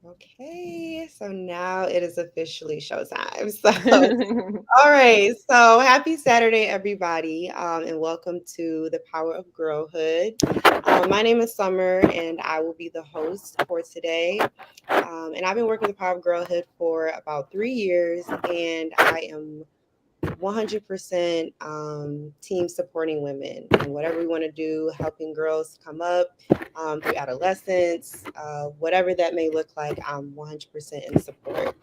Okay, so now it is officially showtime. So, all right. So, happy Saturday, everybody, and welcome to the Power of Girlhood. My name is Summer, and I will be the host for today. And I've been working the Power of Girlhood for about 3 years, and I am 100% team supporting women and whatever we want to do, helping girls come up through adolescence, whatever that may look like. I'm 100% in support.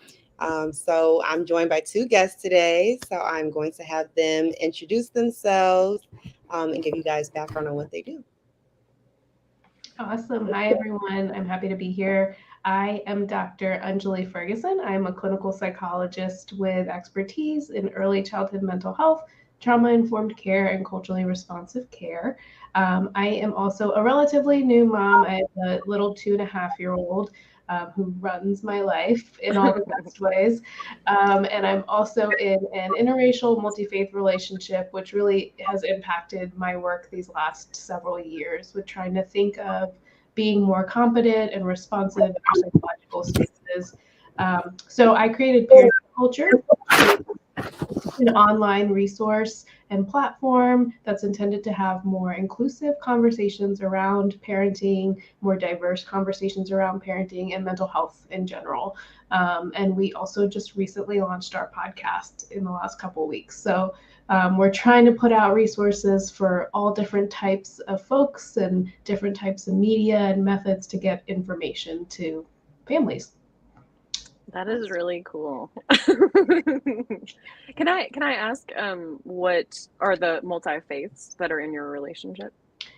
So I'm joined by two guests today. So I'm going to have them introduce themselves and give you guys background on what they do. Awesome. Hi, everyone. I'm happy to be here. I am Dr. Anjali Ferguson. I'm a clinical psychologist with expertise in early childhood mental health, trauma informed care, and culturally responsive care. I am also a relatively new mom. I have a little 2.5-year old who runs my life in all the best ways. And I'm also in an interracial multi faith relationship, which really has impacted my work these last several years with trying to think of being more competent and responsive in our psychological spaces. So I created Parent Culture, an online resource and platform that's intended to have more inclusive conversations around parenting, more diverse conversations around parenting and mental health in general. And we also just recently launched our podcast in the last couple of weeks. So we're trying to put out resources for all different types of folks and different types of media and methods to get information to families. That is really cool. Can I ask what are the multi-faiths that are in your relationship?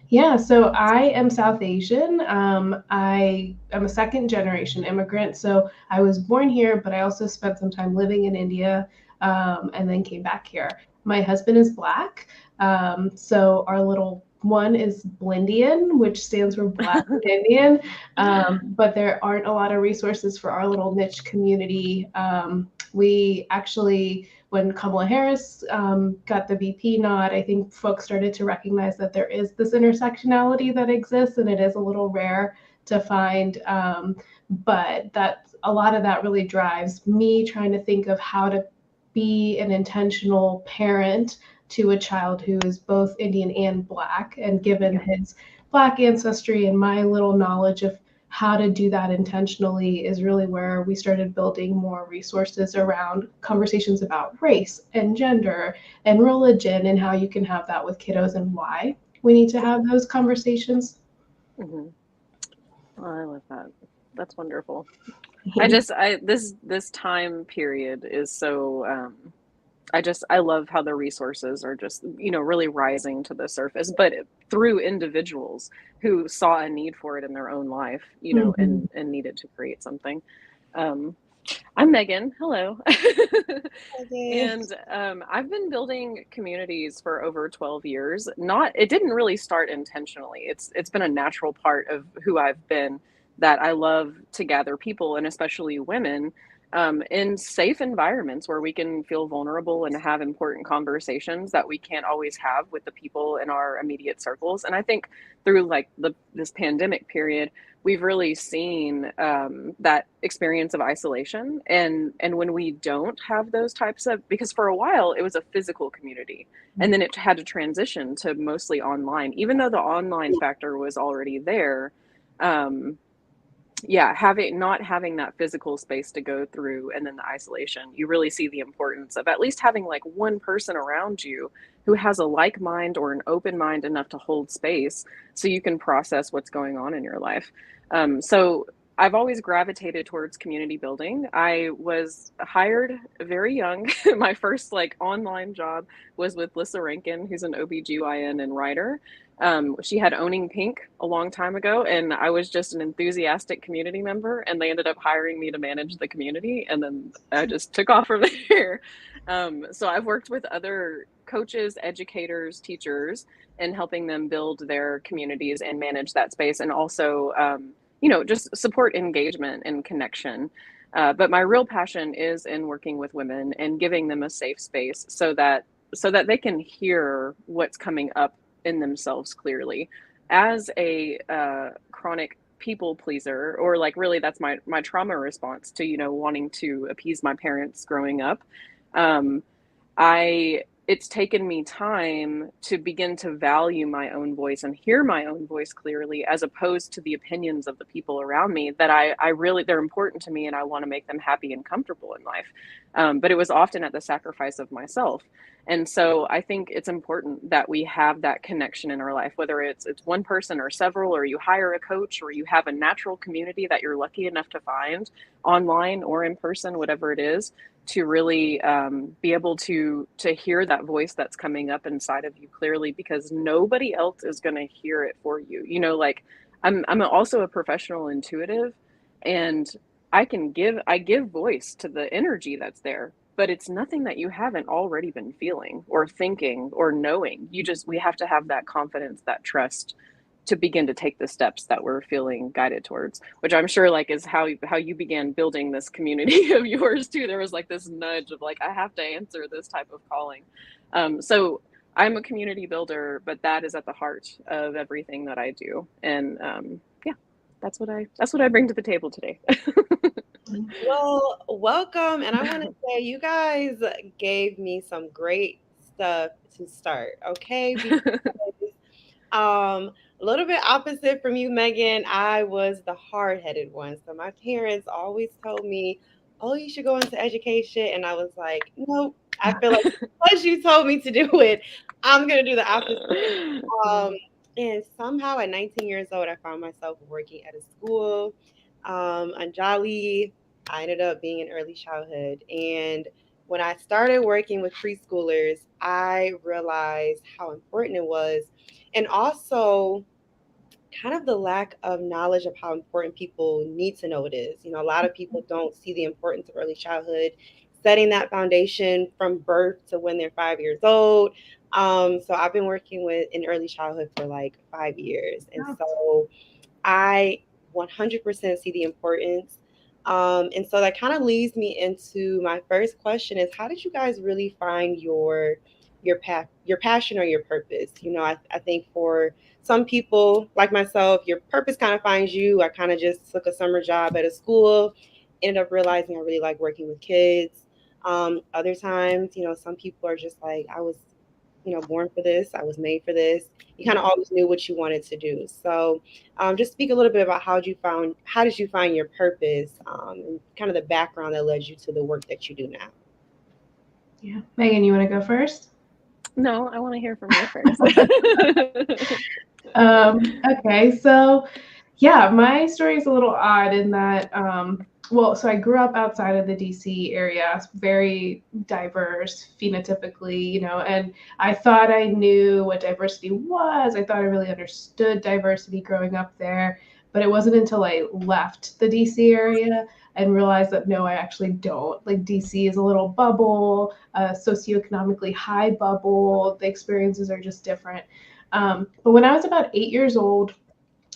Yeah, so I am South Asian. I am a second generation immigrant. So I was born here, but I also spent some time living in India and then came back here. My husband is Black. So our little one is Blindian, which stands for Black and Indian. But there aren't a lot of resources for our little niche community. We actually when Kamala Harris got the VP nod, I think folks started to recognize that there is this intersectionality that exists, and it is a little rare to find. But that a lot of that really drives me trying to think of how to be an intentional parent to a child who is both Indian and Black, and given Yeah. his Black ancestry and my little knowledge of how to do that intentionally is really where we started building more resources around conversations about race and gender and religion and how you can have that with kiddos and why we need to have those conversations. hmm Oh, I love that. That's wonderful. I this time period is so I love how the resources are just, really rising to the surface, but through individuals who saw a need for it in their own life, Mhm. and needed to create something. Um, I'm Megan. Hello. Okay. And I've been building communities for over 12 years. It didn't really start intentionally. It's been a natural part of who I've been, that I love to gather people, and especially women, in safe environments where we can feel vulnerable and have important conversations that we can't always have with the people in our immediate circles. And I think through like this pandemic period, we've really seen that experience of isolation, and when we don't have those types of, because for a while it was a physical community, and then it had to transition to mostly online, even though the online factor was already there. um, yeah, having not having that physical space to go through, and then the isolation, you really see the importance of at least having like one person around you who has a like mind or an open mind enough to hold space so you can process what's going on in your life. So I've always gravitated towards community building. I was hired very young. My first like online job was with Lissa Rankin, who's an OBGYN and writer. She had Owning Pink a long time ago, and I was just an enthusiastic community member, and they ended up hiring me to manage the community, and then I just took off from there. So I've worked with other coaches, educators, teachers, and helping them build their communities and manage that space, and also, just support engagement and connection. But my real passion is in working with women and giving them a safe space so that they can hear what's coming up in themselves clearly. As a chronic people pleaser, or like really that's my trauma response to, you know, wanting to appease my parents growing up. Um, it's taken me time to begin to value my own voice and hear my own voice clearly, as opposed to the opinions of the people around me that I really, they're important to me and I want to make them happy and comfortable in life. But it was often at the sacrifice of myself. And so I think it's important that we have that connection in our life, whether it's one person or several, or you hire a coach, or you have a natural community that you're lucky enough to find online or in person, whatever it is, to really be able to hear that voice that's coming up inside of you clearly, because nobody else is going to hear it for you. You know, like I'm also a professional intuitive, and I give voice to the energy that's there, but it's nothing that you haven't already been feeling or thinking or knowing. We have to have that confidence, that trust, to begin to take the steps that we're feeling guided towards, which I'm sure like is how you began building this community of yours too. There was like this nudge of like, I have to answer this type of calling. So I'm a community builder, but that is at the heart of everything that I do. And yeah, that's what I bring to the table today. Well, welcome. And I want to say you guys gave me some great stuff to start, okay? Because a little bit opposite from you, Megan, I was the hard-headed one. So my parents always told me, "Oh, you should go into education." And I was like, "Nope. I feel like because you told me to do it, I'm gonna do the opposite." Um, and somehow at 19 years old, I found myself working at a school, Anjali. I ended up being in early childhood. And when I started working with preschoolers, I realized how important it was. And also, kind of the lack of knowledge of how important people need to know it is. You know, a lot of people don't see the importance of early childhood, setting that foundation from birth to when they're 5 years old. So I've been working with in early childhood for like 5 years. And so I 100% see the importance. And so that kind of leads me into my first question is how did you guys really find your path, your passion or your purpose? You know, I think for some people like myself, your purpose kind of finds you. I kind of just took a summer job at a school, ended up realizing I really like working with kids. Other times, you know, some people are just like, I was, you know, born for this. I was made for this. You kind of always knew what you wanted to do. So, just speak a little bit about how did you find your purpose, and kind of the background that led you to the work that you do now. Yeah, Megan, you want to go first? No, I want to hear from you first. Okay, so yeah, my story is a little odd in that, so I grew up outside of the DC area. It's very diverse phenotypically, you know, and I thought I knew what diversity was. I thought I really understood diversity growing up there, but it wasn't until I left the DC area and realized that no, I actually don't. Like DC is a little bubble, a socioeconomically high bubble. The experiences are just different. But when I was about 8 years old,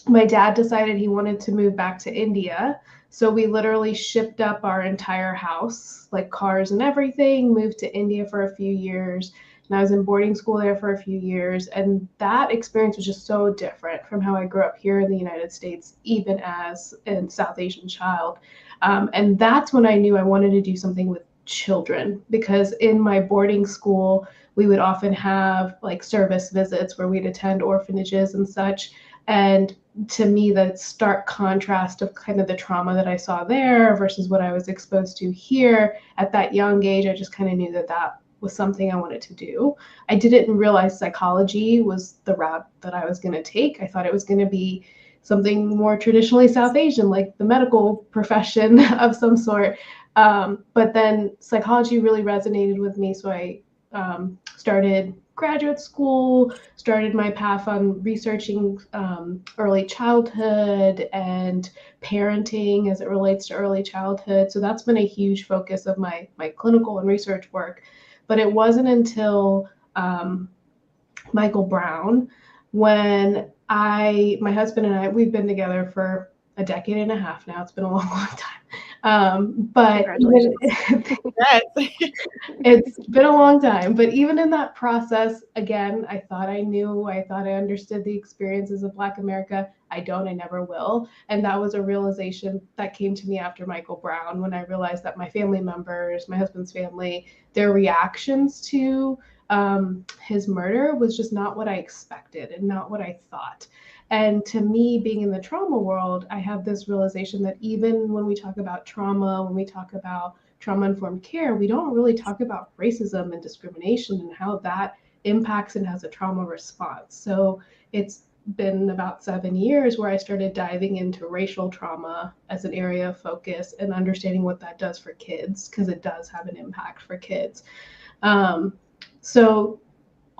my dad decided he wanted to move back to India. So we literally shipped up our entire house, like cars and everything, moved to India for a few years. And I was in boarding school there for a few years. And that experience was just so different from how I grew up here in the United States, even as a South Asian child. And that's when I knew I wanted to do something with children, because in my boarding school, we would often have like service visits where we'd attend orphanages and such. And to me, the stark contrast of kind of the trauma that I saw there versus what I was exposed to here at that young age, I just kind of knew that that was something I wanted to do. I didn't realize psychology was the route that I was going to take. I thought it was going to be something more traditionally South Asian, like the medical profession of some sort. But then psychology really resonated with me. So I started graduate school, started my path on researching early childhood and parenting as it relates to early childhood. So that's been a huge focus of my clinical and research work. But it wasn't until Michael Brown when my husband and I, we've been together for a decade and a half now. It's been a long, long time. But Congratulations. it's been a long time. But even in that process, again, I thought I understood the experiences of Black America. I don't, I never will. And that was a realization that came to me after Michael Brown, when I realized that my family members, my husband's family, their reactions to his murder was just not what I expected and not what I thought. And to me, being in the trauma world, I have this realization that even when we talk about trauma, when we talk about trauma-informed care, we don't really talk about racism and discrimination and how that impacts and has a trauma response. So it's been about 7 years where I started diving into racial trauma as an area of focus and understanding what that does for kids, because it does have an impact for kids. So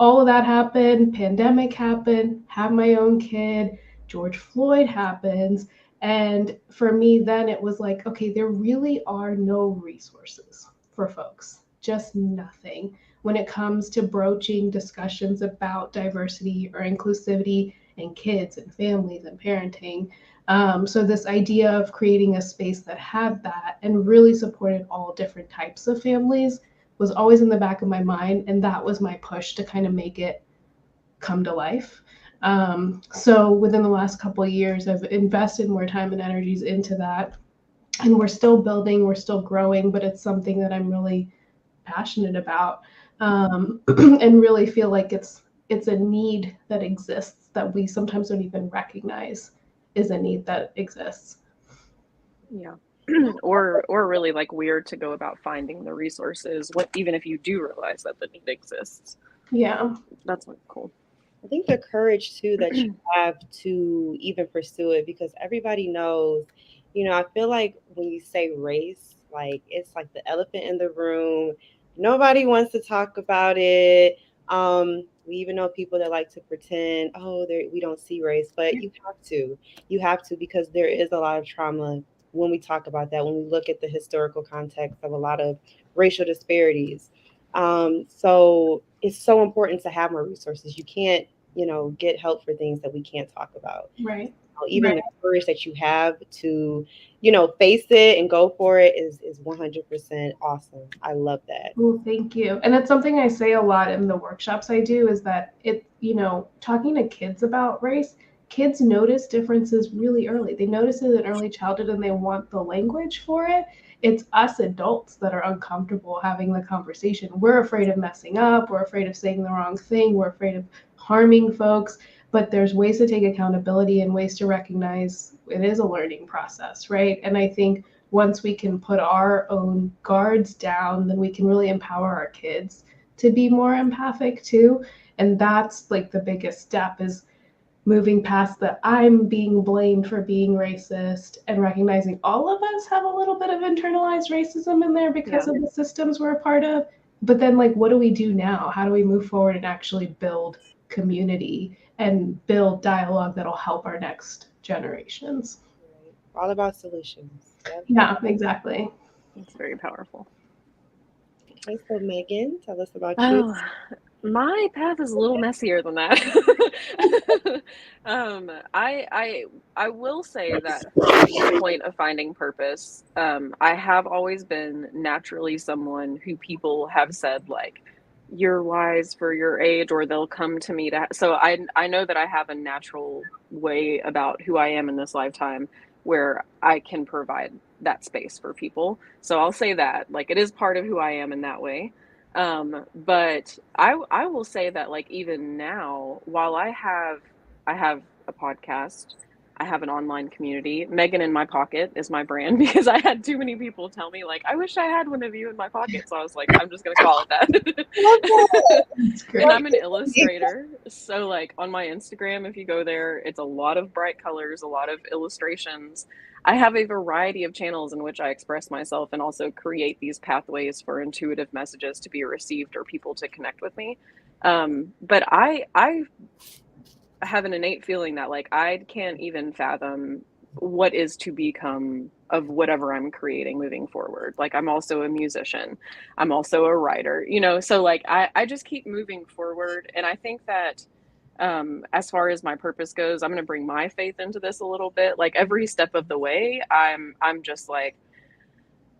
all of that happened, pandemic happened, have my own kid, George Floyd happens. And for me, then it was like, okay, there really are no resources for folks, just nothing when it comes to broaching discussions about diversity or inclusivity in kids and families and parenting. So this idea of creating a space that had that and really supported all different types of families was always in the back of my mind, and that was my push to kind of make it come to life. So within the last couple of years, I've invested more time and energies into that, and we're still building, we're still growing, but it's something that I'm really passionate about, and really feel like it's a need that exists that we sometimes don't even recognize is a need that exists. Yeah. or really like weird to go about finding the resources, what even if you do realize that the need exists. Yeah, that's like cool. I think the courage too that you have to even pursue it, because everybody knows, I feel like when you say race, like it's like the elephant in the room. Nobody wants to talk about it. We even know people that like to pretend, oh, we don't see race, but you have to. You have to, because there is a lot of trauma when we talk about that, when we look at the historical context of a lot of racial disparities. So it's so important to have more resources. You can't, get help for things that we can't talk about. right. Even the courage that you have to, face it and go for it is 100% awesome. I love that. Well, thank you. And it's something I say a lot in the workshops I do, is that talking to kids about race, kids notice differences really early. They notice it in early childhood and they want the language for it. It's us adults that are uncomfortable having the conversation. We're afraid of messing up. We're afraid of saying the wrong thing. We're afraid of harming folks. But there's ways to take accountability and ways to recognize it is a learning process, right? And I think once we can put our own guards down, then we can really empower our kids to be more empathic too. And that's like the biggest step, is moving past the I'm being blamed for being racist and recognizing all of us have a little bit of internalized racism in there because of the systems we're a part of. But then, like, what do we do now? How do we move forward and actually build community and build dialogue that'll help our next generations? All about solutions. Yep. Yeah, exactly. It's very powerful. Okay, so Megan, tell us about you. Oh, my path is a little messier than that. I will say that from the point of finding purpose, I have always been naturally someone who people have said, like, you're wise for your age, or they'll come to me to. So I know that I have a natural way about who I am in this lifetime where I can provide that space for people. So I'll say that, like, it is part of who I am in that way. But I will say that, like, even now, while I have a podcast, I have an online community. Megan in my pocket is my brand, because I had too many people tell me, like, I wish I had one of you in my pocket. So I was like, I'm just gonna call it that. And I'm an illustrator. So, like, on my Instagram, if you go there, it's a lot of bright colors, a lot of illustrations. I have a variety of channels in which I express myself and also create these pathways for intuitive messages to be received or people to connect with me. But I have an innate feeling that, like, I can't even fathom what is to become of whatever I'm creating moving forward. Like, I'm also a musician. I'm also a writer, so, like, I just keep moving forward. And I think that as far as my purpose goes, I'm going to bring my faith into this a little bit. Like, every step of the way, I'm just like,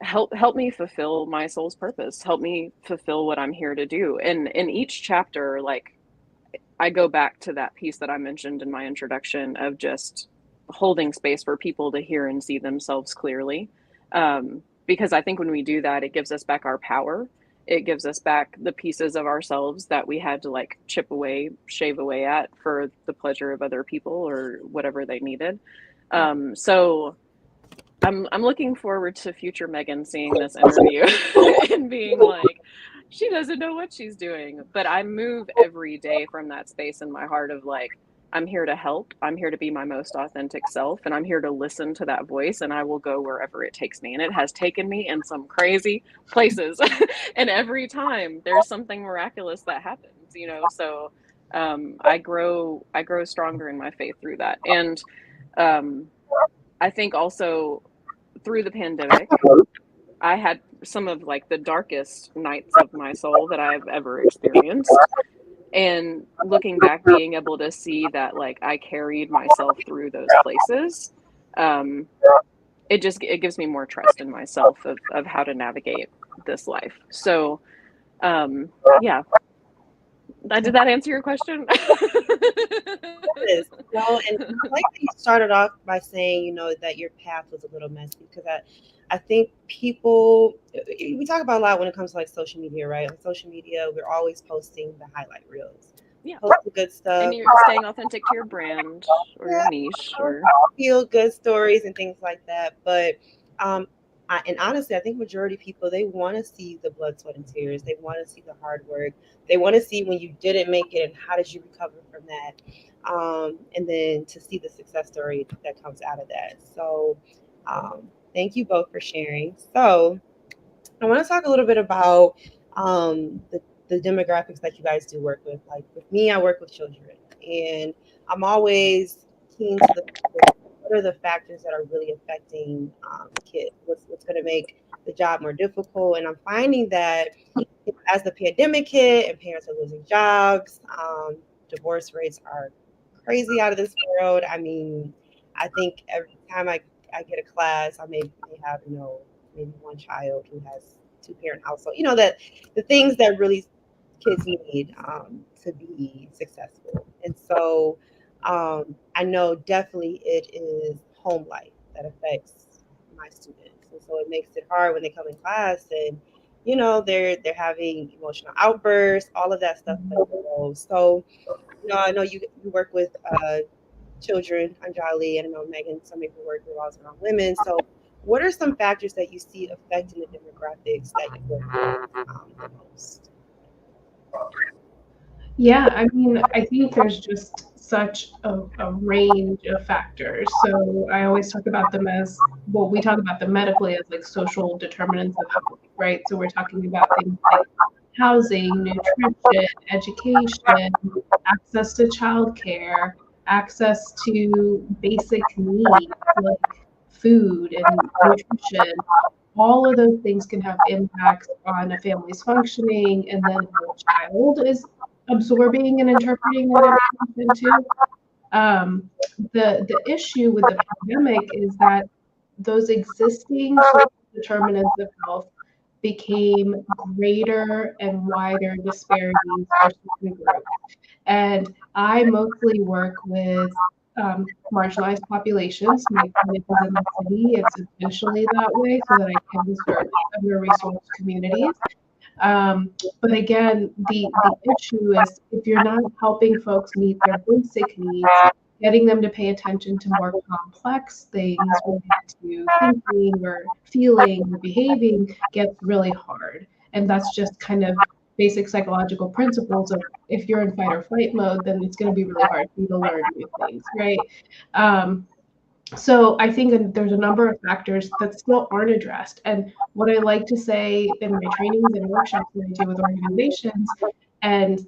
help me fulfill my soul's purpose, help me fulfill what I'm here to do. And in each chapter, like, I go back to that piece that I mentioned in my introduction of just holding space for people to hear and see themselves clearly. Because I think when we do that, it gives us back our power. It gives us back the pieces of ourselves that we had to like chip away, shave away at for the pleasure of other people or whatever they needed. So I'm looking forward to future Megan seeing this interview and being like, she doesn't know what she's doing. But I move every day from that space in my heart of like, I'm here to help. I'm here to be my most authentic self, and I'm here to listen to that voice, and I will go wherever it takes me. And it has taken me in some crazy places. And every time there's something miraculous that happens, you know. So I grow stronger in my faith through that. And I think also through the pandemic, I had some of like the darkest nights of my soul that I've ever experienced. And looking back, being able to see that like I carried myself through those places, um, it gives me more trust in myself of how to navigate this life. So yeah, did that answer your question? Yes. No, and I like that you started off by saying, that your path was a little messy because I think people, we talk about a lot when it comes to like social media, right? On social media, we're always posting the highlight reels, Yeah. post the good stuff, And you're staying authentic to your brand or your niche or feel good stories and things like that. But and honestly, I think majority of people, they want to see the blood, sweat, and tears. They want to see the hard work. They want to see when you didn't make it and how did you recover from that. And then to see the success story that comes out of that. So thank you both for sharing. So I want to talk a little bit about the demographics that you guys do work with. Like with me, I work with children, and I'm always keen to what are the factors that are really affecting kids. What's going to make the job more difficult? And I'm finding that as the pandemic hit and parents are losing jobs, divorce rates are crazy out of this world. I mean, I think every time I get a class, I may have, maybe one child who has two-parent household, that the things that really kids need to be successful. And so I know definitely it is home life that affects my students. And so it makes it hard when they come in class and they're having emotional outbursts, all of that stuff plays a role. So I know you work with children, Anjali, and I know Megan, some people work with also around women. So what are some factors that you see affecting the demographics that you work with the most? Yeah, I mean, I think there's just such a range of factors. So I always talk about them as, well, we talk about them medically as like social determinants of health, right? So we're talking about things like housing, nutrition, education, access to childcare, access to basic needs like food and nutrition. All of those things can have impacts on a family's functioning, and then how a child is absorbing and interpreting that information too. Um, the issue with the pandemic is that those existing social determinants of health became greater and wider disparities for certain groups. And I mostly work with marginalized populations. My clinic is in the city. It's intentionally that way so that I can serve under-resourced communities. But again, the issue is if you're not helping folks meet their basic needs, getting them to pay attention to more complex things related to thinking or feeling or behaving gets really hard. And that's just kind of basic psychological principles of if you're in fight or flight mode, then it's going to be really hard for you to learn new things, right? So I think there's a number of factors that still aren't addressed. And what I like to say in my trainings and workshops that I do with organizations and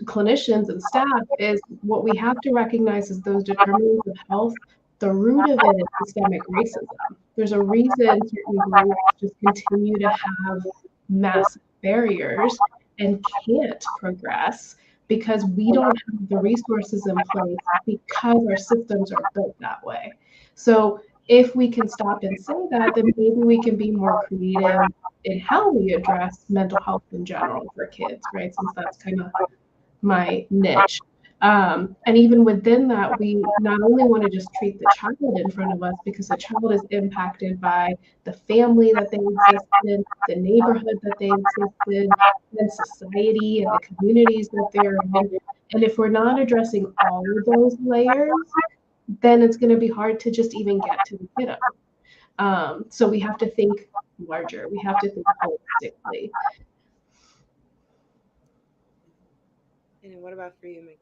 clinicians and staff is what we have to recognize is those determinants of health. The root of it is systemic racism. There's a reason certain groups just continue to have massive barriers and can't progress because we don't have the resources in place because our systems are built that way. So if we can stop and say that, then maybe we can be more creative in how we address mental health in general for kids, right? Since that's kind of my niche. And even within that, we not only want to just treat the child in front of us because the child is impacted by the family that they exist in, the neighborhood that they exist in, and society and the communities that they're in. And if we're not addressing all of those layers, then it's going to be hard to just even get to the kiddo. So we have to think larger. We have to think holistically. And what about for you, Mickey?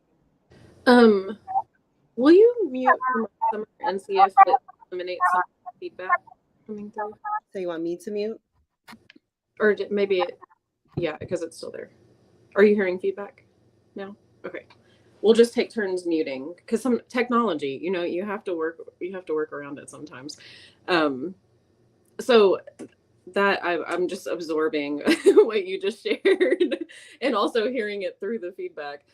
Will you mute for Summer and see if it eliminates some feedback coming through? So you want me to mute? Or maybe it, yeah, because it's still there. Are you hearing feedback now? Okay. We'll just take turns muting because some technology, you have to work around it sometimes. So that I'm just absorbing what you just shared and also hearing it through the feedback.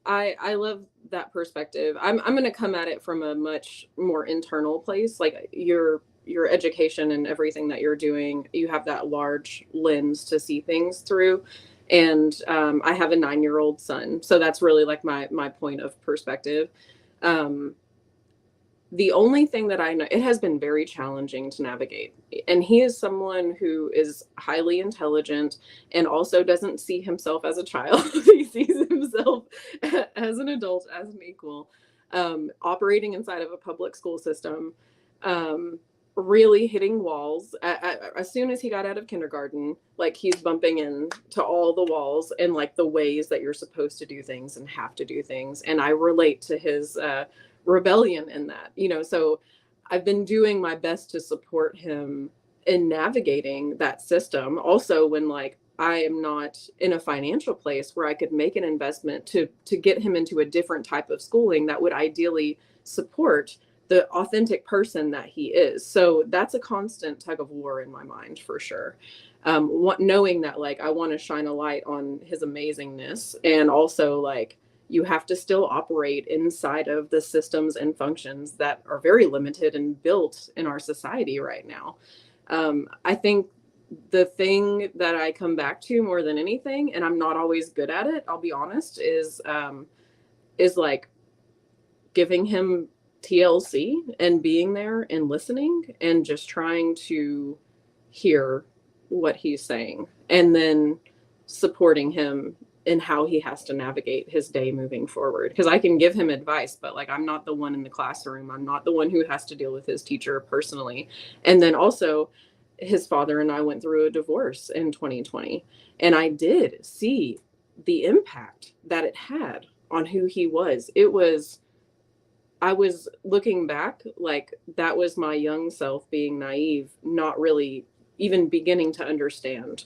I love that perspective. I'm going to come at it from a much more internal place. Like your education and everything that you're doing, you have that large lens to see things through. And I have a 9-year-old son, so that's really like my point of perspective. The only thing that I know, it has been very challenging to navigate. And he is someone who is highly intelligent and also doesn't see himself as a child. He sees himself as an adult, as an equal, operating inside of a public school system, really hitting walls. As soon as he got out of kindergarten, like he's bumping into all the walls and like the ways that you're supposed to do things and have to do things. And I relate to his rebellion in that, so I've been doing my best to support him in navigating that system. Also, when like I am not in a financial place where I could make an investment to get him into a different type of schooling that would ideally support the authentic person that he is. So that's a constant tug of war in my mind for sure. Knowing that like I want to shine a light on his amazingness, and also like you have to still operate inside of the systems and functions that are very limited and built in our society right now. I think the thing that I come back to more than anything, and I'm not always good at it, I'll be honest, is like giving him TLC and being there and listening and just trying to hear what he's saying and then supporting him in how he has to navigate his day moving forward. Because I can give him advice, but like I'm not the one in the classroom. I'm not the one who has to deal with his teacher personally. And then also his father and I went through a divorce in 2020. And I did see the impact that it had on who he was. I was looking back, like that was my young self being naive, not really even beginning to understand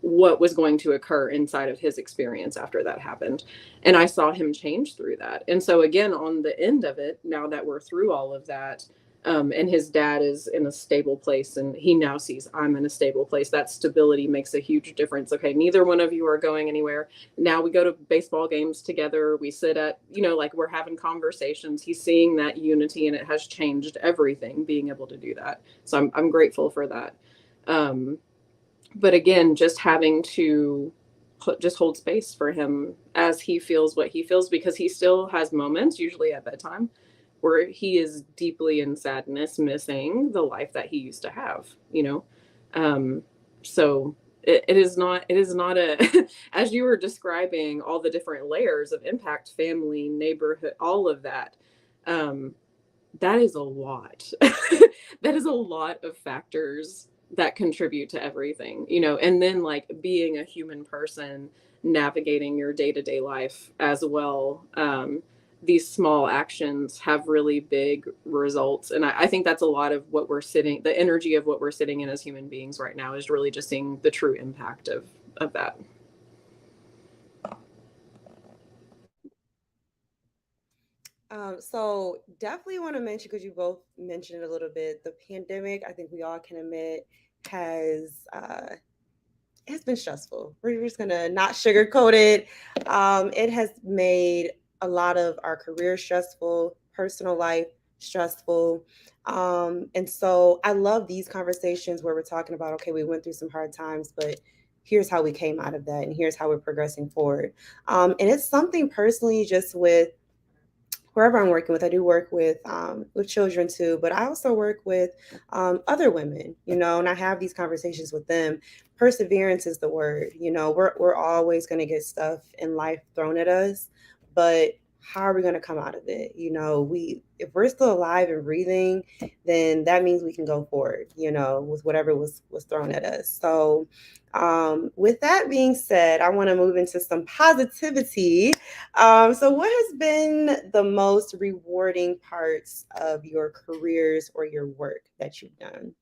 what was going to occur inside of his experience after that happened. And I saw him change through that. And so again, on the end of it, now that we're through all of that, and his dad is in a stable place and he now sees I'm in a stable place, that stability makes a huge difference. Okay, neither one of you are going anywhere. Now we go to baseball games together. We sit at, like we're having conversations. He's seeing that unity and it has changed everything, being able to do that. So I'm grateful for that. But again, just having to just hold space for him as he feels what he feels, because he still has moments, usually at bedtime, where he is deeply in sadness, missing the life that he used to have, So it is not a, as you were describing all the different layers of impact, family, neighborhood, all of that, that is a lot. That is a lot of factors that contribute to everything, and then like being a human person, navigating your day-to-day life as well. These small actions have really big results. And I think that's a lot of what the energy of what we're sitting in as human beings right now is really just seeing the true impact of that. So definitely want to mention, because you both mentioned it a little bit, the pandemic, I think we all can admit, has it's been stressful. We're just gonna not sugarcoat it. It has made a lot of our career stressful, personal life stressful. And so I love these conversations where we're talking about, okay, we went through some hard times, but here's how we came out of that, and here's how we're progressing forward. And it's something personally, just with wherever I'm working with. I do work with children too, but I also work with other women, and I have these conversations with them. Perseverance is the word. We're always going to get stuff in life thrown at us, but how are we going to come out of it? If we're still alive and breathing, then that means we can go forward, with whatever was thrown at us. So with that being said, I want to move into some positivity. So what has been the most rewarding parts of your careers or your work that you've done?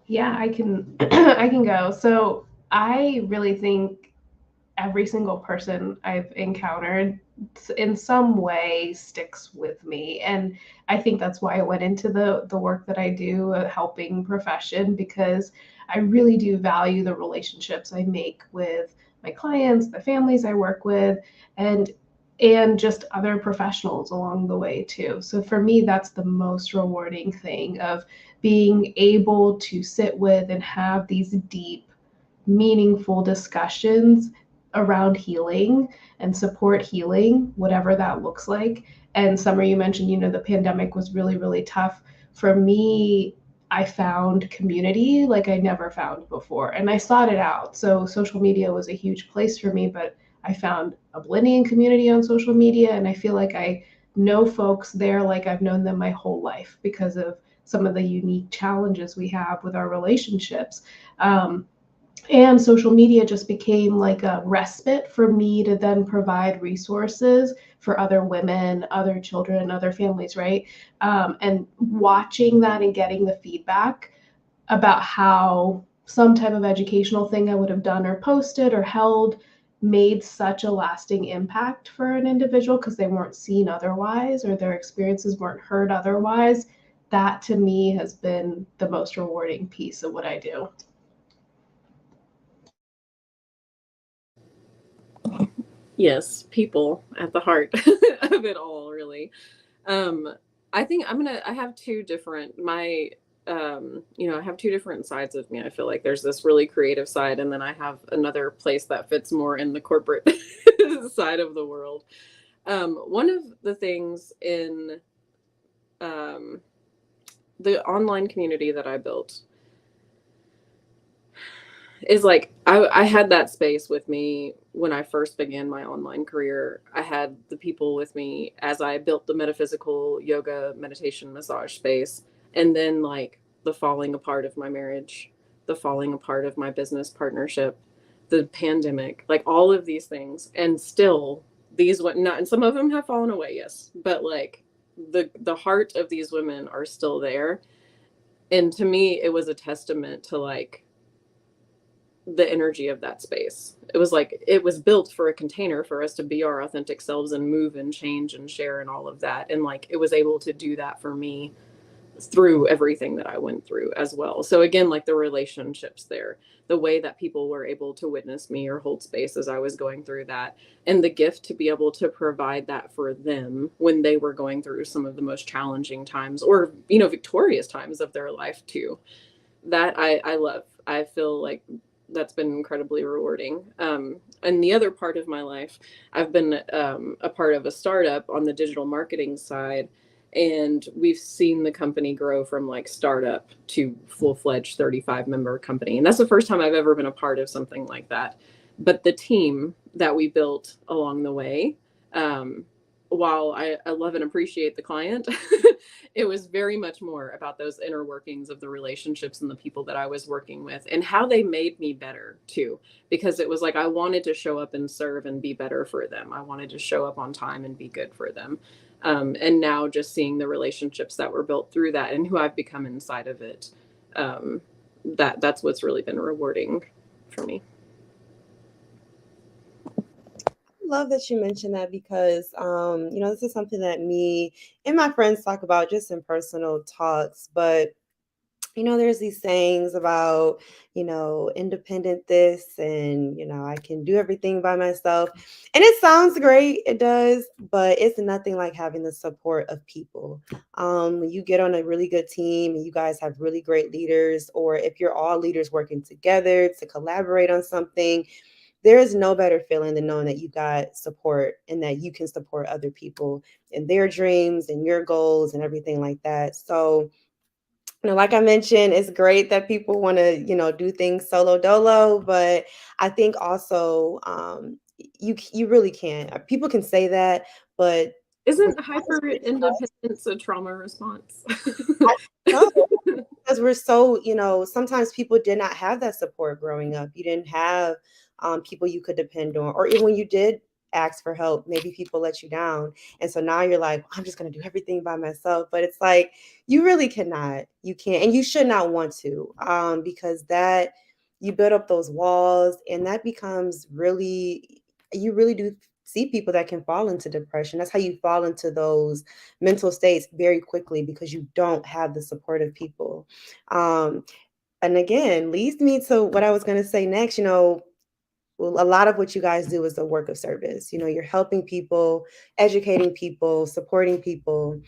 Yeah, I can I can go. So I really think every single person I've encountered in some way sticks with me. And I think that's why I went into the work that I do, a helping profession, because I really do value the relationships I make with my clients, the families I work with, and just other professionals along the way too. So for me, that's the most rewarding thing, of being able to sit with and have these deep, meaningful discussions around healing and support healing, whatever that looks like. And Summer, you mentioned, the pandemic was really, really tough. For me, I found community like I never found before, and I sought it out. So social media was a huge place for me, but I found a blending community on social media, and I feel like I know folks there like I've known them my whole life because of some of the unique challenges we have with our relationships. And social media just became like a respite for me to then provide resources for other women, other children, other families, right? And watching that and getting the feedback about how some type of educational thing I would have done or posted or held made such a lasting impact for an individual because they weren't seen otherwise or their experiences weren't heard otherwise. That to me has been the most rewarding piece of what I do. Yes, people at the heart of it all, really. Um, I think I have two different, I have two different sides of me. I feel like there's this really creative side, and then I have another place that fits more in the corporate side of the world. One of the things in um, the online community that I built is like I had that space with me when I first began my online career. I had the people with me as I built the metaphysical yoga meditation massage space, and then like the falling apart of my marriage, the falling apart of my business partnership, the pandemic, like all of these things. And still these went not, and some of them have fallen away, yes, but like the heart of these women are still there. And to me it was a testament to like the energy of that space. It was like it was built for a container for us to be our authentic selves and move and change and share and all of that. And like it was able to do that for me through everything that I went through as well. So again, like the relationships there, the way that people were able to witness me or hold space as I was going through that, and the gift to be able to provide that for them when they were going through some of the most challenging times or, victorious times of their life too. That I love. I feel like that's been incredibly rewarding. And the other part of my life, I've been a part of a startup on the digital marketing side, and we've seen the company grow from like startup to full-fledged 35 member company. And that's the first time I've ever been a part of something like that. But the team that we built along the way, while I love and appreciate the client, it was very much more about those inner workings of the relationships and the people that I was working with and how they made me better too. Because it was like I wanted to show up and serve and be better for them. I wanted to show up on time and be good for them. And now just seeing the relationships that were built through that and who I've become inside of it, that's what's really been rewarding for me. Love that you mentioned that because this is something that me and my friends talk about just in personal talks. But there's these sayings about, independent this and, I can do everything by myself. And it sounds great, it does, but it's nothing like having the support of people. When you get on a really good team and you guys have really great leaders, or if you're all leaders working together to collaborate on something, there is no better feeling than knowing that you got support and that you can support other people in their dreams and your goals and everything like that. So, like I mentioned, it's great that people want to, do things solo dolo, but I think also you really can't. People can say that, but when Isn't it comes hyper to trust, independence a trauma response? I know. Because we're so, sometimes people did not have that support growing up. You didn't have people you could depend on, or even when you did ask for help, maybe people let you down. And so now you're like, I'm just going to do everything by myself. But it's like, you really cannot, you can't, and you should not want to, because that you build up those walls and that becomes really, you really do see people that can fall into depression. That's how you fall into those mental states very quickly because you don't have the support of people. Um, and again, leads me to what I was going to say next. Well, a lot of what you guys do is the work of service. You're helping people, educating people, supporting people.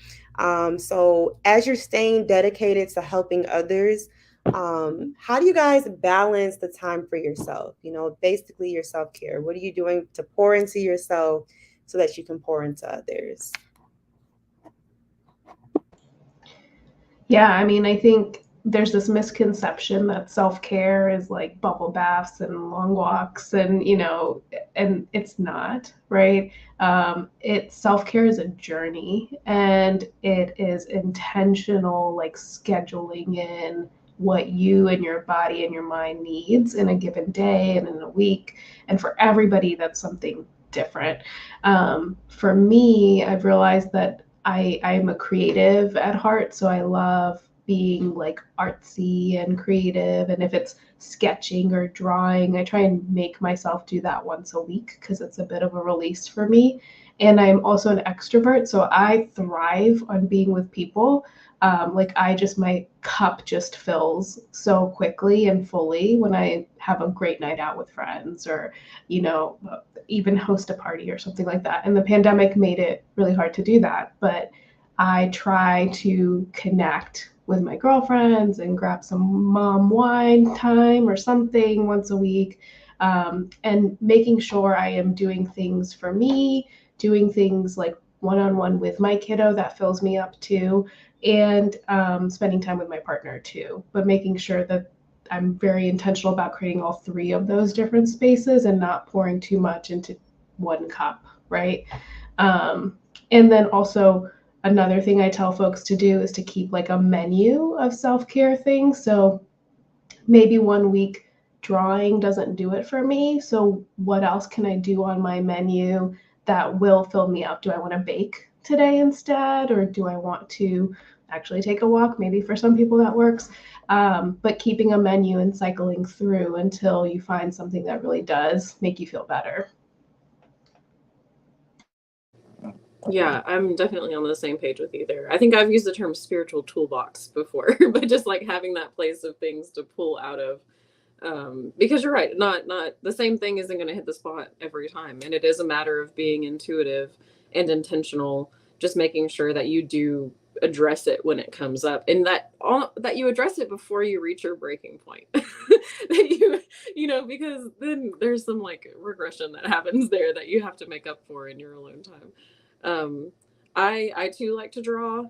So as you're staying dedicated to helping others, how do you guys balance the time for yourself? Basically your self-care. What are you doing to pour into yourself so that you can pour into others? Yeah, I mean, I think there's this misconception that self-care is like bubble baths and long walks and, and it's not, right? Self-care is a journey and it is intentional, like scheduling in what you and your body and your mind needs in a given day and in a week. And for everybody, that's something different. For me, I've realized that I'm a creative at heart, so I love being like artsy and creative. And if it's sketching or drawing, I try and make myself do that once a week because it's a bit of a release for me. And I'm also an extrovert, so I thrive on being with people. My cup just fills so quickly and fully when I have a great night out with friends or, you know, even host a party or something like that. And the pandemic made it really hard to do that. But I try to connect with my girlfriends and grab some mom wine time or something once a week. And making sure I am doing things for me, doing things like one on one with my kiddo that fills me up too, and spending time with my partner too. But making sure that I'm very intentional about creating all three of those different spaces and not pouring too much into one cup, right? And then also, another thing I tell folks to do is to keep like a menu of self care things. So maybe one week drawing doesn't do it for me. So, what else can I do on my menu that will fill me up? Do I want to bake today instead? Or do I want to actually take a walk? Maybe for some people that works. But keeping a menu and cycling through until you find something that really does make you feel better. Yeah, I'm definitely on the same page with you there. I think I've used the term spiritual toolbox before, but just like having that place of things to pull out of. Because you're right, not the same thing isn't going to hit the spot every time, and it is a matter of being intuitive and intentional, just making sure that you do address it when it comes up, and that you address it before you reach your breaking point. That because then there's some like regression that happens there that you have to make up for in your alone time. Um, I too like to draw.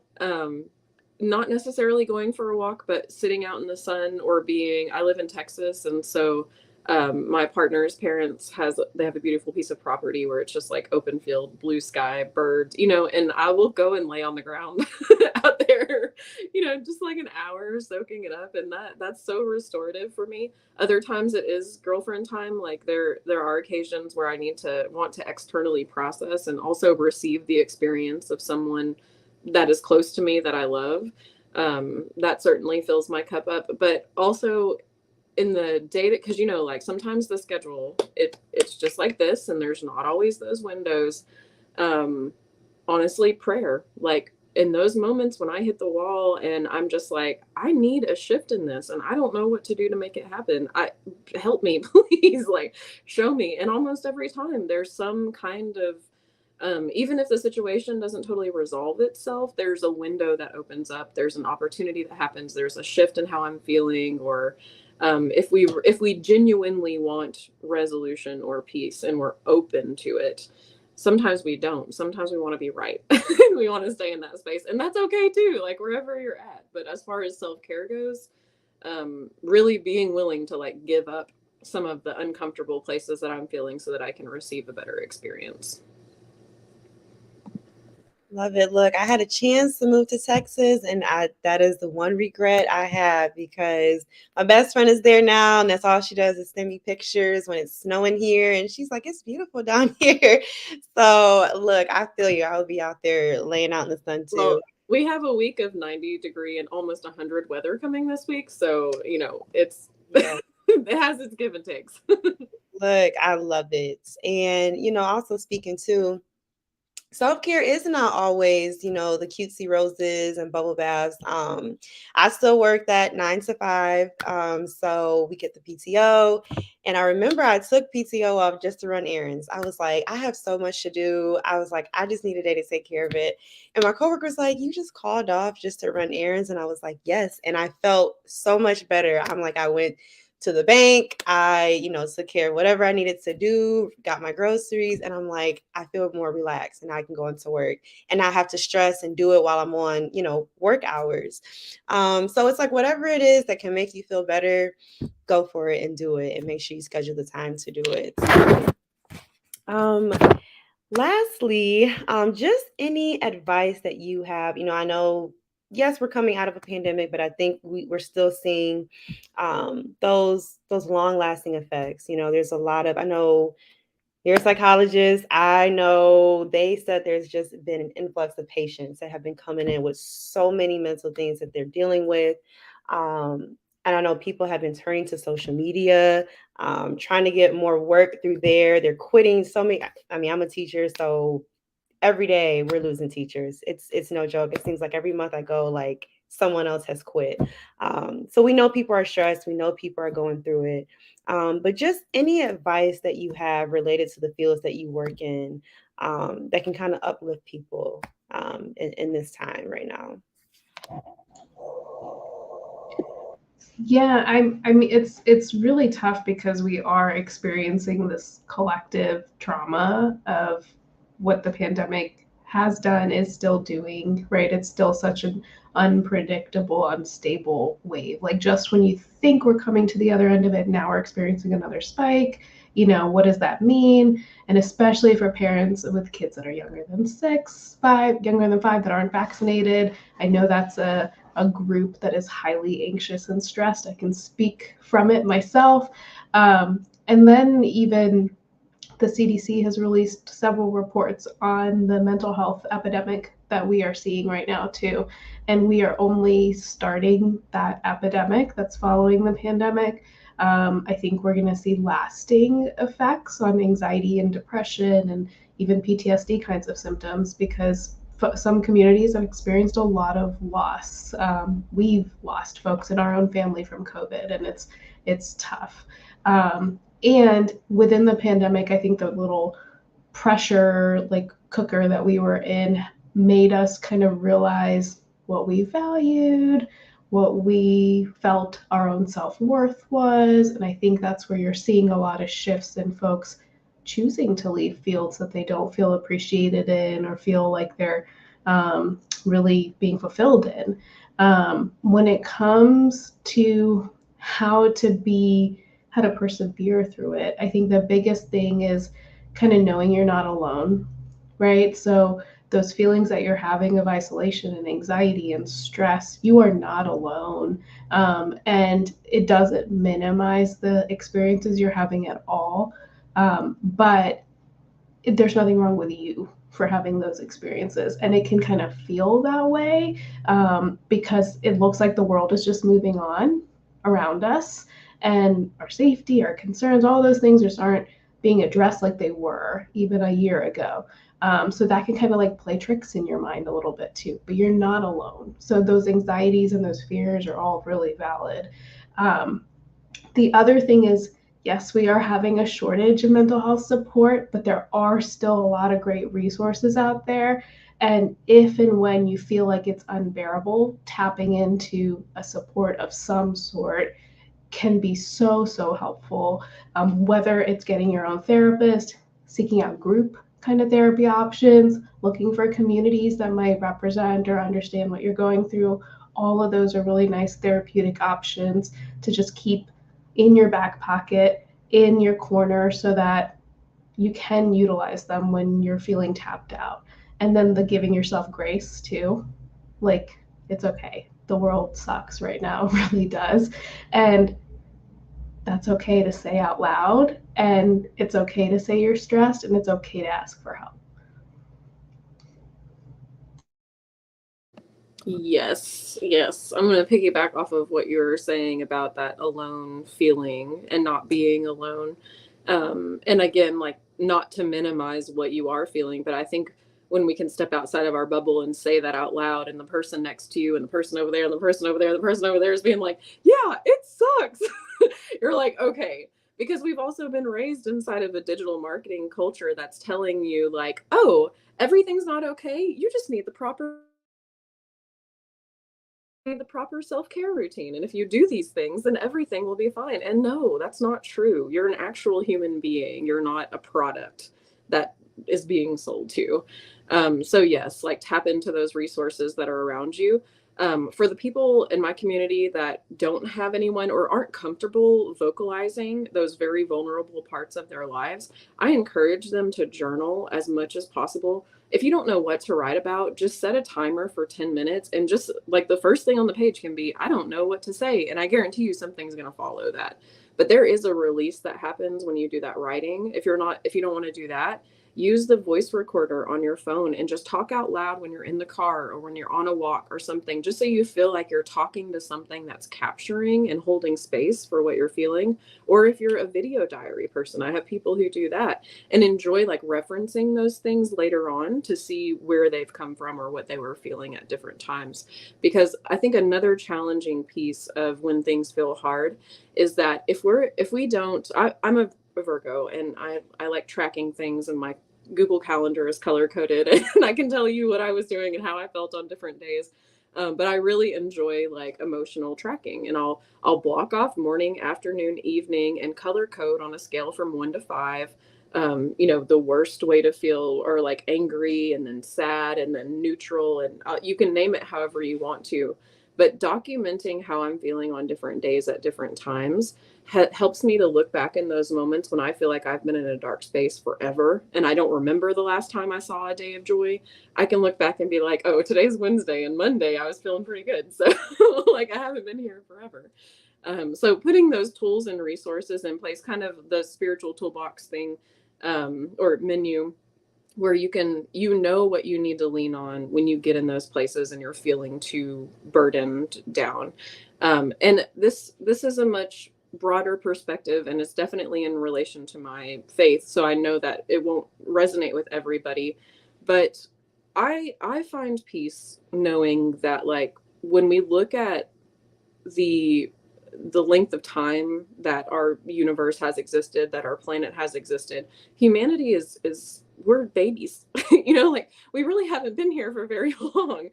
Not necessarily going for a walk, but sitting out in the sun or I live in Texas. And so, my partner's parents they have a beautiful piece of property where it's just like open field, blue sky, birds, and I will go and lay on the ground out there, just like an hour soaking it up. And that's so restorative for me. Other times it is girlfriend time. Like there are occasions where I want to externally process and also receive the experience of someone that is close to me that I love. That certainly fills my cup up. But also in the day because like sometimes the schedule it's just like this, and there's not always those windows. Honestly, prayer, like in those moments when I hit the wall and I'm just like, I need a shift in this and I don't know what to do to make it happen. Help me, please, like show me. And almost every time there's some kind of even if the situation doesn't totally resolve itself, there's a window that opens up. There's an opportunity that happens. There's a shift in how I'm feeling, or if we genuinely want resolution or peace and we're open to it. Sometimes we don't. Sometimes we want to be right. We want to stay in that space, and that's okay too. Like wherever you're at. But as far as self care goes, really being willing to like give up some of the uncomfortable places that I'm feeling so that I can receive a better experience. Love it. Look, I had a chance to move to Texas, and that is the one regret I have because my best friend is there now, and that's all she does is send me pictures when it's snowing here, and she's like, "It's beautiful down here." So, look, I feel you. I will be out there laying out in the sun Well, too. we have a week of 90-degree and almost 100 weather coming this week, so it's Yeah. it has its give and takes. Look, I love it. And, also speaking to self-care is not always, the cutesy roses and bubble baths. I still work that 9 to 5. So we get the PTO. And I remember I took PTO off just to run errands. I was like, I have so much to do. I was like, I just need a day to take care of it. And my coworker's like, you just called off just to run errands. And I was like, yes. And I felt so much better. I'm like, I went to the bank. I, took care of whatever I needed to do, got my groceries, and I'm like, I feel more relaxed and I can go into work and not have to stress and do it while I'm on, work hours. So it's like whatever it is that can make you feel better, go for it and do it and make sure you schedule the time to do it. Um, Lastly, just any advice that you have. I know, yes, we're coming out of a pandemic, but I think we're still seeing those long lasting effects. There's a lot of, I know you're a psychologist. I know they said there's just been an influx of patients that have been coming in with so many mental things that they're dealing with. And I know people have been turning to social media, trying to get more work through there. They're quitting so many. I mean, I'm a teacher, so every day we're losing teachers. It's no joke. It seems like every month I go, like someone else has quit. So we know people are stressed. We know people are going through it. But just any advice that you have related to the fields that you work in, that can kind of uplift people in this time right now. Yeah, I mean it's really tough because we are experiencing this collective trauma of what the pandemic has done, is still doing, right? It's still such an unpredictable, unstable wave. Like just when you think we're coming to the other end of it, now we're experiencing another spike. What does that mean? And especially for parents with kids that are younger than 6, 5, younger than 5 that aren't vaccinated. I know that's a group that is highly anxious and stressed. I can speak from it myself. And then even the CDC has released several reports on the mental health epidemic that we are seeing right now too. And we are only starting that epidemic that's following the pandemic. I think we're going to see lasting effects on anxiety and depression and even PTSD kinds of symptoms because some communities have experienced a lot of loss. We've lost folks in our own family from COVID, and it's tough. And within the pandemic, I think the little pressure like cooker that we were in made us kind of realize what we valued, what we felt our own self-worth was. And I think that's where you're seeing a lot of shifts in folks choosing to leave fields that they don't feel appreciated in or feel like they're really being fulfilled in. When it comes to how to persevere through it, I think the biggest thing is kind of knowing you're not alone, right? So those feelings that you're having of isolation and anxiety and stress, you are not alone. And it doesn't minimize the experiences you're having at all. But there's nothing wrong with you for having those experiences. And it can kind of feel that way because it looks like the world is just moving on around us and our safety, our concerns, all those things just aren't being addressed like they were even a year ago. So that can kind of like play tricks in your mind a little bit too, but you're not alone. So those anxieties and those fears are all really valid. The other thing is, yes, we are having a shortage of mental health support, but there are still a lot of great resources out there. And if and when you feel like it's unbearable, tapping into a support of some sort can be so, so helpful. Whether it's getting your own therapist, seeking out group kind of therapy options, looking for communities that might represent or understand what you're going through, all of those are really nice therapeutic options to just keep in your back pocket, in your corner, so that you can utilize them when you're feeling tapped out. And then the giving yourself grace too. Like, it's okay. The world sucks right now, it really does. And that's okay to say out loud. And it's okay to say you're stressed, and it's okay to ask for help. Yes, yes. I'm going to piggyback off of what you were saying about that alone feeling and not being alone. And again, like, not to minimize what you are feeling, but I think when we can step outside of our bubble and say that out loud, and the person next to you and the person over there and the person over there, and the person over there is being like, yeah, it sucks. You're like, okay. Because we've also been raised inside of a digital marketing culture that's telling you, like, oh, everything's not okay. You just need the proper self-care routine, and if you do these things then everything will be fine. And no, that's not true. You're an actual human being. You're not a product that is being sold to. So yes, like, tap into those resources that are around you. For the people in my community that don't have anyone or aren't comfortable vocalizing those very vulnerable parts of their lives, I encourage them to journal as much as possible. If you don't know what to write about, just set a timer for 10 minutes, and just like, the first thing on the page can be, I don't know what to say. And I guarantee you something's going to follow that. But there is a release that happens when you do that writing. If you don't want to do that, use the voice recorder on your phone and just talk out loud when you're in the car or when you're on a walk or something, just so you feel like you're talking to something that's capturing and holding space for what you're feeling. Or if you're a video diary person, I have people who do that and enjoy, like, referencing those things later on to see where they've come from or what they were feeling at different times. Because I think another challenging piece of when things feel hard is that if we don't, I'm a Virgo, and I like tracking things, and my Google Calendar is color coded, and I can tell you what I was doing and how I felt on different days. But I really enjoy, like, emotional tracking, and I'll block off morning, afternoon, evening, and color code on a scale from 1 to 5. The worst way to feel, or like angry, and then sad, and then neutral, and you can name it however you want to. But documenting how I'm feeling on different days at different times helps me to look back in those moments when I feel like I've been in a dark space forever and I don't remember the last time I saw a day of joy. I can look back and be like, oh, today's Wednesday, and Monday I was feeling pretty good. So like, I haven't been here forever. So putting those tools and resources in place, kind of the spiritual toolbox thing, or menu, where you know what you need to lean on when you get in those places and you're feeling too burdened down. And this is a much broader perspective, and it's definitely in relation to my faith, so I know that it won't resonate with everybody, but I find peace knowing that, like, when we look at the length of time that our universe has existed, that our planet has existed, humanity is we're babies. Like, we really haven't been here for very long.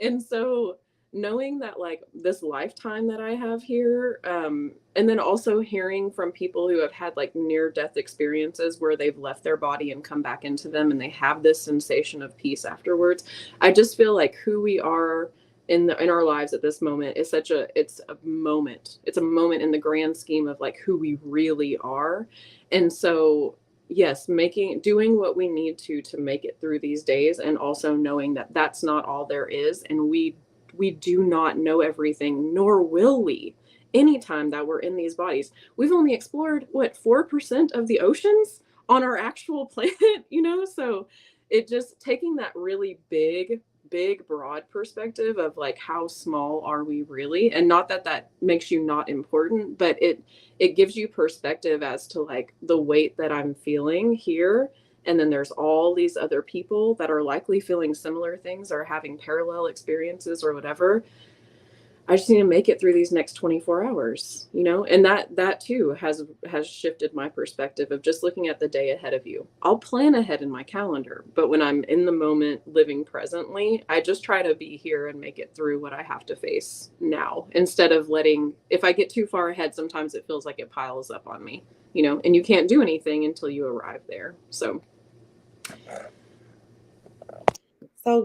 And so knowing that, like, this lifetime that I have here, and then also hearing from people who have had, like, near death experiences where they've left their body and come back into them, and they have this sensation of peace afterwards. I just feel like who we are in our lives at this moment is it's a moment. It's a moment in the grand scheme of, like, who we really are. And so yes, doing what we need to make it through these days, and also knowing that that's not all there is, and we do not know everything, nor will we anytime that we're in these bodies. We've only explored, what, 4% of the oceans on our actual planet. So it just taking that really big broad perspective of, like, how small are we really, and not that makes you not important, but it gives you perspective as to, like, the weight that I'm feeling here, And then there's all these other people that are likely feeling similar things or having parallel experiences or whatever. I just need to make it through these next 24 hours, and that too has shifted my perspective of just looking at the day ahead of you. I'll plan ahead in my calendar, but when I'm in the moment living presently, I just try to be here and make it through what I have to face now, instead of if I get too far ahead, sometimes it feels like it piles up on me, and you can't do anything until you arrive there. So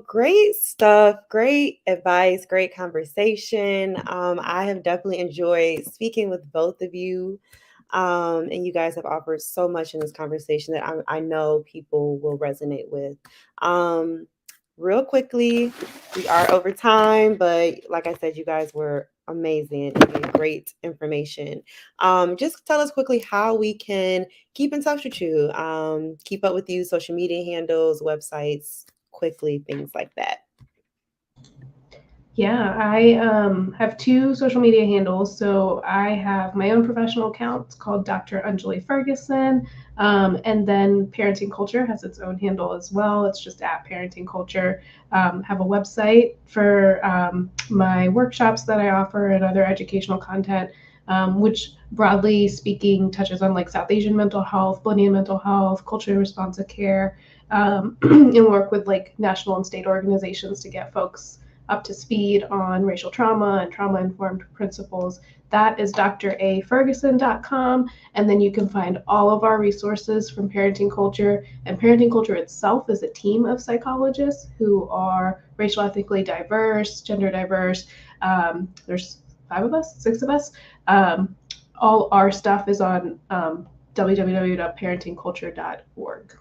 great stuff, great advice, great conversation. I have definitely enjoyed speaking with both of you. And you guys have offered so much in this conversation that I know people will resonate with. Real quickly, we are over time, but like I said, you guys were amazing and gave great information. Just tell us quickly how we can keep in touch with you, keep up with you, social media handles, websites, quickly, things like that. Yeah, I have two social media handles. So I have my own professional account. It's called Dr. Anjali Ferguson. And then Parenting Culture has its own handle as well. It's just at Parenting Culture. Have a website for my workshops that I offer and other educational content, which broadly speaking touches on like South Asian mental health, Bolivian mental health, culturally responsive care, and work with like national and state organizations to get folks up to speed on racial trauma and trauma-informed principles. That is draferguson.com. And then you can find all of our resources from Parenting Culture. And Parenting Culture itself is a team of psychologists who are racial, ethnically diverse, gender diverse. There's 5 of us, 6 of us. All our stuff is on www.parentingculture.org.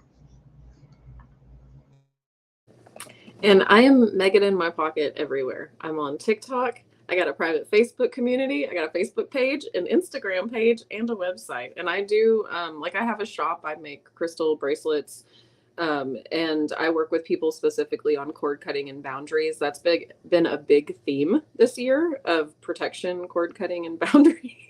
And I am Megan in my pocket everywhere. I'm on TikTok. I got a private Facebook community. I got a Facebook page, an Instagram page, and a website. And I do, I have a shop. I make crystal bracelets. And I work with people specifically on cord cutting and boundaries. That's been a big theme this year of protection, cord cutting, and boundaries.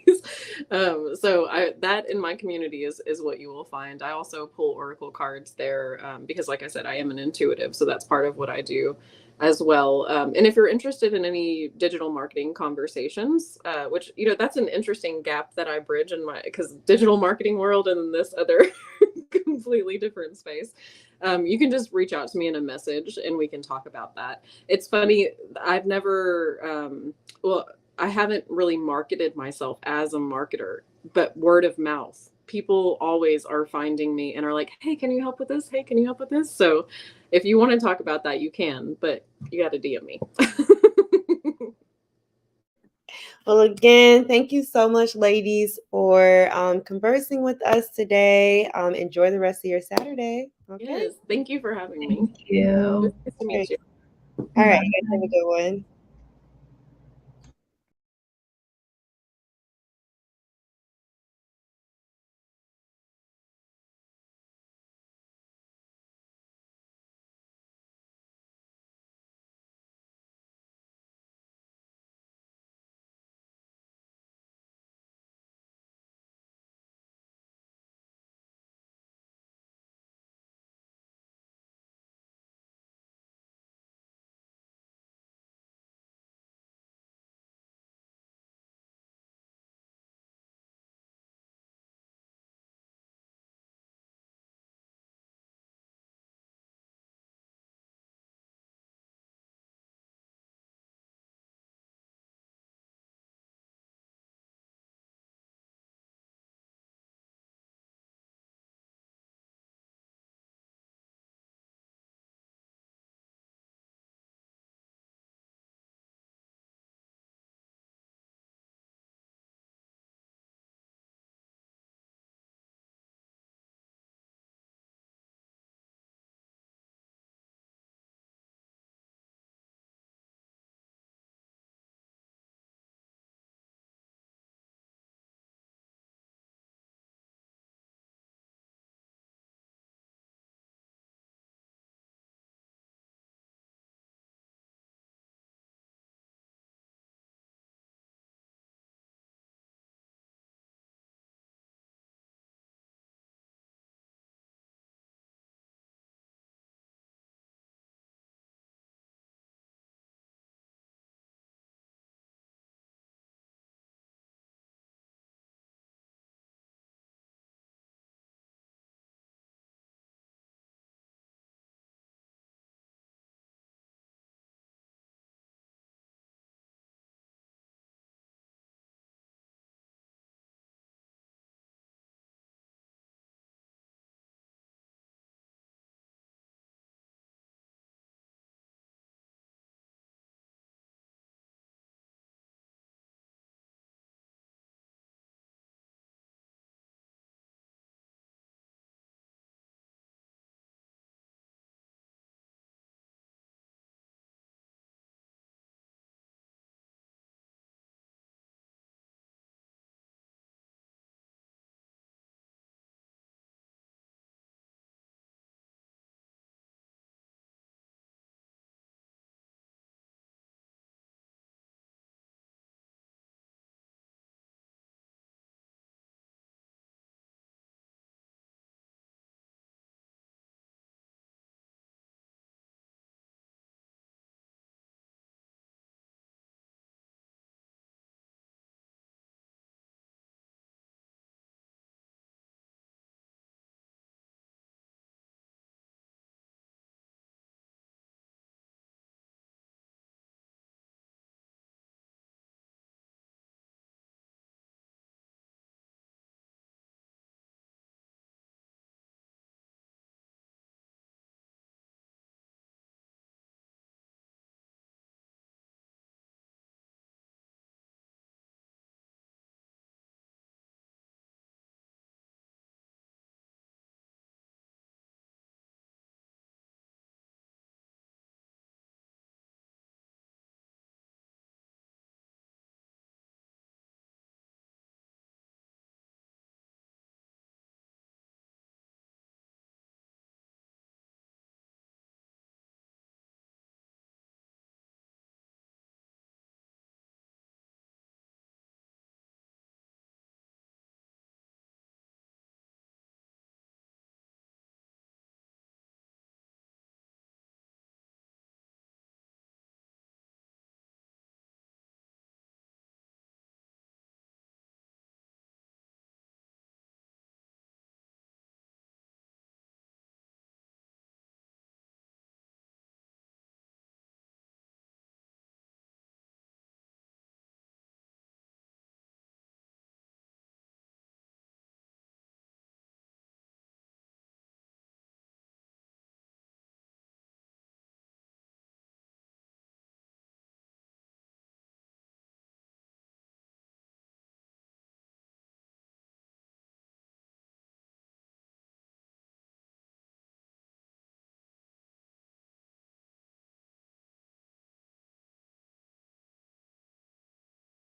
That in my community is what you will find. I also pull oracle cards there because, like I said, I am an intuitive, so that's part of what I do as well. And if you're interested in any digital marketing conversations, which that's an interesting gap that I bridge because digital marketing world and this other completely different space. You can just reach out to me in a message and we can talk about that. It's funny, I've never, I haven't really marketed myself as a marketer, but word of mouth. People always are finding me and are like, hey, can you help with this? Hey, can you help with this? So if you want to talk about that, you can, but you got to DM me. Well, again, thank you so much, ladies, for conversing with us today. Enjoy the rest of your Saturday. Okay. Yes, thank you for having me. Thank you. Nice to meet you. All right, you guys have a good one.